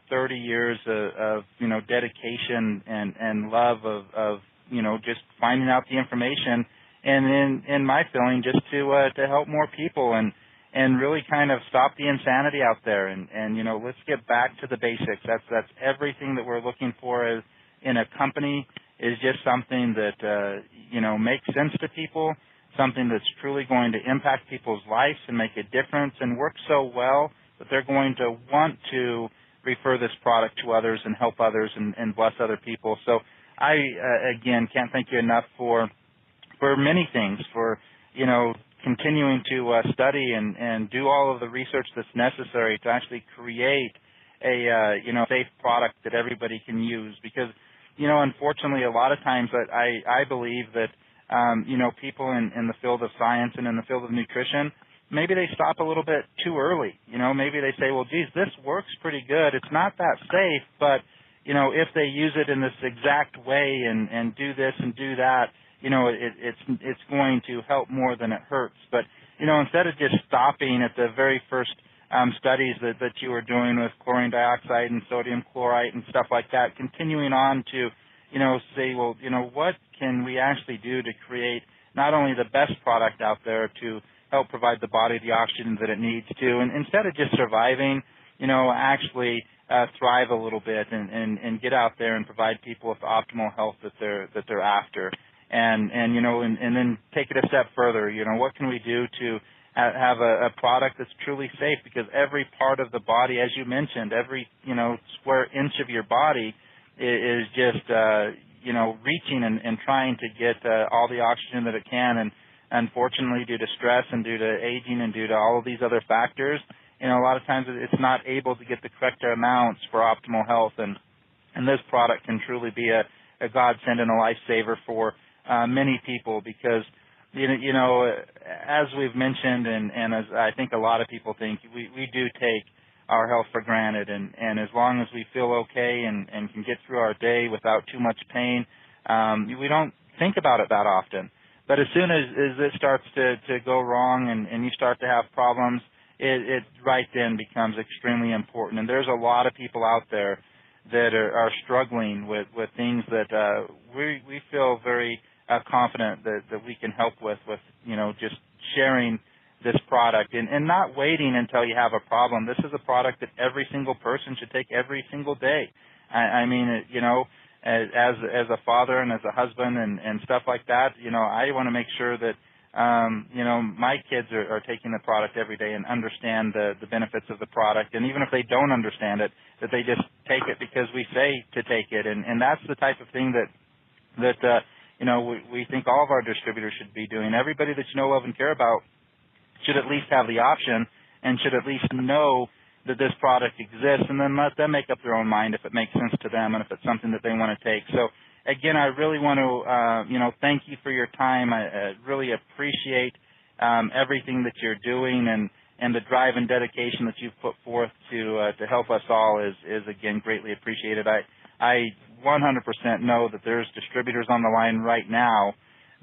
30 years of dedication and love of just finding out the information, and in my feeling, just to help more people. and really kind of stop the insanity out there. And you know, let's get back to the basics. That's everything that we're looking for as in a company, is just something that you know, makes sense to people, something that's truly going to impact people's lives and make a difference and work so well that they're going to want to refer this product to others and help others and bless other people. So I, again, can't thank you enough for many things, for, you know, continuing to study and do all of the research that's necessary to actually create a, you know, safe product that everybody can use. Because, you know, unfortunately, a lot of times I believe that, you know, people in the field of science and in the field of nutrition, maybe they stop a little bit too early. You know, maybe they say, well, geez, this works pretty good. It's not that safe, but, you know, if they use it in this exact way and do this and do that, you know, it's going to help more than it hurts. But, you know, instead of just stopping at the very first studies that you were doing with chlorine dioxide and sodium chloride and stuff like that, continuing on to, you know, say, well, you know, what can we actually do to create not only the best product out there to help provide the body the oxygen that it needs to, and instead of just surviving, you know, actually thrive a little bit and get out there and provide people with the optimal health that they're after, and you know, and then take it a step further. You know, what can we do to have a product that's truly safe? Because every part of the body, as you mentioned, every, you know, square inch of your body is just you know, reaching and trying to get all the oxygen that it can. And unfortunately, due to stress and due to aging and due to all of these other factors, you know, a lot of times it's not able to get the correct amounts for optimal health. And this product can truly be a godsend and a lifesaver for many people, because, you know, as we've mentioned, and as I think a lot of people think, we do take our health for granted, and as long as we feel okay and can get through our day without too much pain, we don't think about it that often. But as soon as it starts to go wrong and you start to have problems, it right then becomes extremely important. And there's a lot of people out there that are struggling with things that we feel very confident that we can help with, you know, just sharing this product and not waiting until you have a problem. This is a product that every single person should take every single day. I mean, you know, as a father and as a husband and stuff like that, you know, I want to make sure that, you know, my kids are taking the product every day and understand the benefits of the product. And even if they don't understand it, that they just take it because we say to take it. And that's the type of thing that you know, we think all of our distributors should be doing. Everybody that you know, love, and care about should at least have the option and should at least know that this product exists, and then let them make up their own mind if it makes sense to them and if it's something that they want to take. So, again, I really want to, you know, thank you for your time. I really appreciate everything that you're doing and the drive and dedication that you've put forth to help us all is again greatly appreciated. I 100% know that there's distributors on the line right now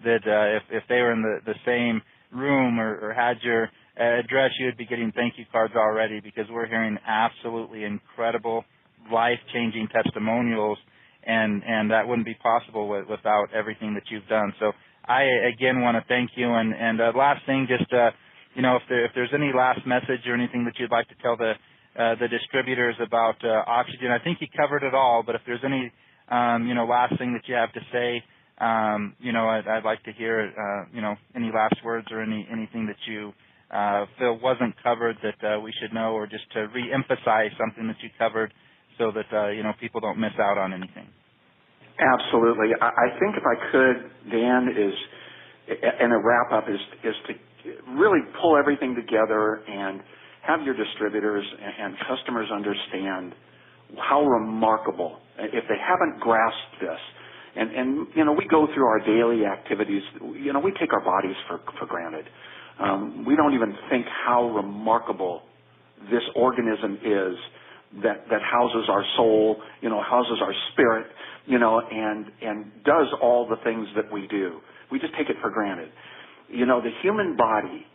that if they were in the same room or had your address, you would be getting thank you cards already, because we're hearing absolutely incredible, life-changing testimonials, and that wouldn't be possible without everything that you've done. So I, again, want to thank you. And last thing, just, you know, if there's any last message or anything that you'd like to tell the distributors about oxygen, I think you covered it all, but if there's any, you know, last thing that you have to say, you know, I'd like to hear, you know, any last words or anything that you feel wasn't covered that we should know, or just to re-emphasize something that you covered so that, you know, people don't miss out on anything. Absolutely. I think if I could, Dan, and a wrap-up is to really pull everything together and have your distributors and customers understand how remarkable, if they haven't grasped this, and you know, we go through our daily activities, you know, we take our bodies for granted. We don't even think how remarkable this organism is that houses our soul, you know, houses our spirit, you know, and does all the things that we do. We just take it for granted. You know, the human body,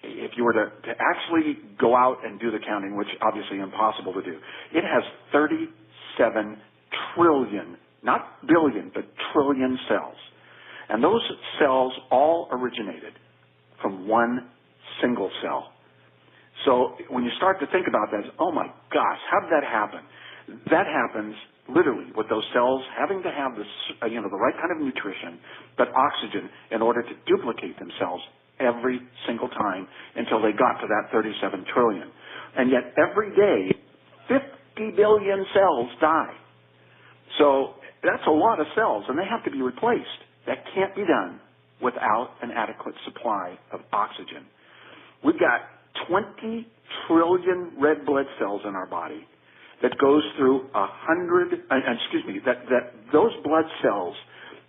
if you were to actually go out and do the counting, which obviously impossible to do, it has 37 trillion, not billion, but trillion cells. And those cells all originated from one single cell. So when you start to think about that, oh my gosh, how did that happen? That happens literally with those cells having to have this, the right kind of nutrition, but oxygen in order to duplicate themselves every single time until they got to that 37 trillion. And yet every day, 50 billion cells die. So that's a lot of cells, and they have to be replaced. That can't be done without an adequate supply of oxygen. We've got 20 trillion red blood cells in our body that goes through those blood cells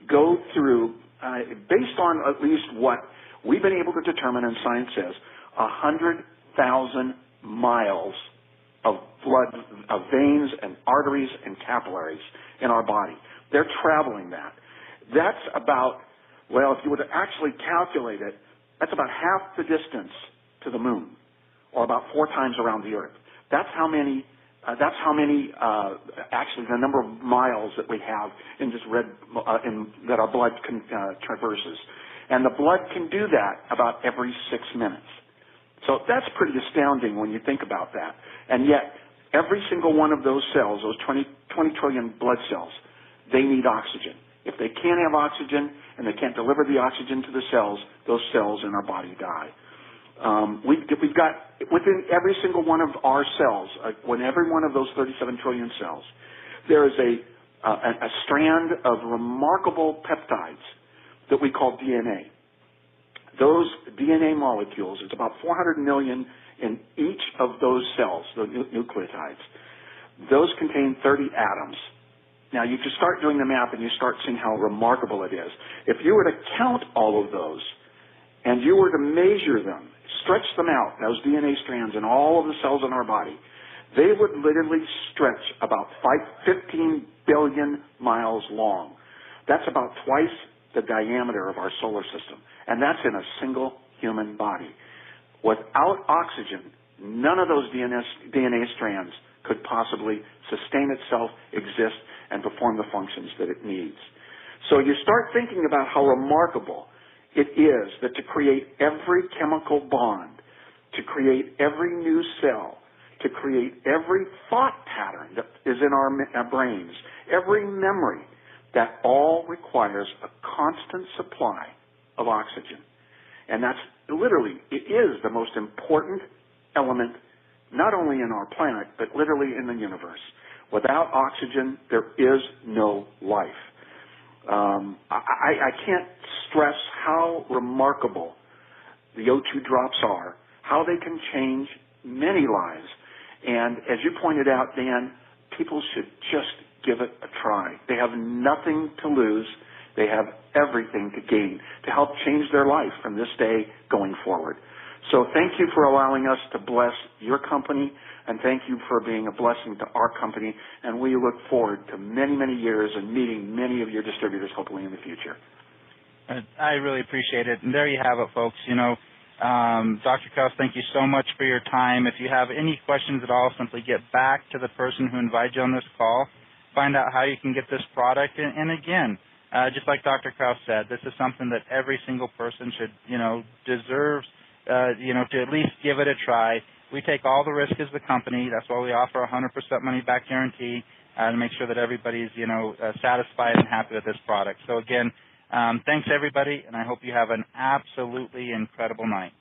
go through, based on at least what we've been able to determine and science says, 100,000 miles of blood, of veins and arteries and capillaries in our body. They're traveling that. That's about, well, if you were to actually calculate it, that's about half the distance to the moon, or about 4 times around the Earth. That's how many, actually the number of miles that we have in this that our blood traverses. And the blood can do that about every 6 minutes. So that's pretty astounding when you think about that. And yet, every single one of those cells, those 20 trillion blood cells, they need oxygen. If they can't have oxygen and they can't deliver the oxygen to the cells, those cells in our body die. We've got, within every single one of our cells, when every one of those 37 trillion cells, there is a strand of remarkable peptides that we call DNA. Those DNA molecules, it's about 400 million in each of those cells, the nucleotides. Those contain 30 atoms. Now, you can start doing the math and you start seeing how remarkable it is. If you were to count all of those and you were to measure them, stretch them out, those DNA strands in all of the cells in our body, they would literally stretch about 15 billion miles long. That's about twice the diameter of our solar system, and that's in a single human body. Without oxygen, none of those DNA strands could possibly sustain itself, exist, and perform the functions that it needs. So you start thinking about how remarkable it is that to create every chemical bond, to create every new cell, to create every thought pattern that is in our brains, every memory, that all requires a constant supply of oxygen. And that's literally, it is the most important element, not only in our planet, but literally in the universe. Without oxygen, there is no life. I can't stress how remarkable the O2 drops are, how they can change many lives. And as you pointed out, Dan, people should just give it a try. They have nothing to lose. They have everything to gain to help change their life from this day going forward. So thank you for allowing us to bless your company, and thank you for being a blessing to our company. And we look forward to many, many years and meeting many of your distributors hopefully in the future. I really appreciate it. And there you have it, folks. Dr. Krauss, thank you so much for your time. If you have any questions at all, simply get back to the person who invited you on this call. Find out how you can get this product. And again, just like Dr. Krauss said, this is something that every single person should, deserves, to at least give it a try. We take all the risk as the company. That's why we offer a 100% money-back guarantee to make sure that everybody's, satisfied and happy with this product. So again, thanks everybody, and I hope you have an absolutely incredible night.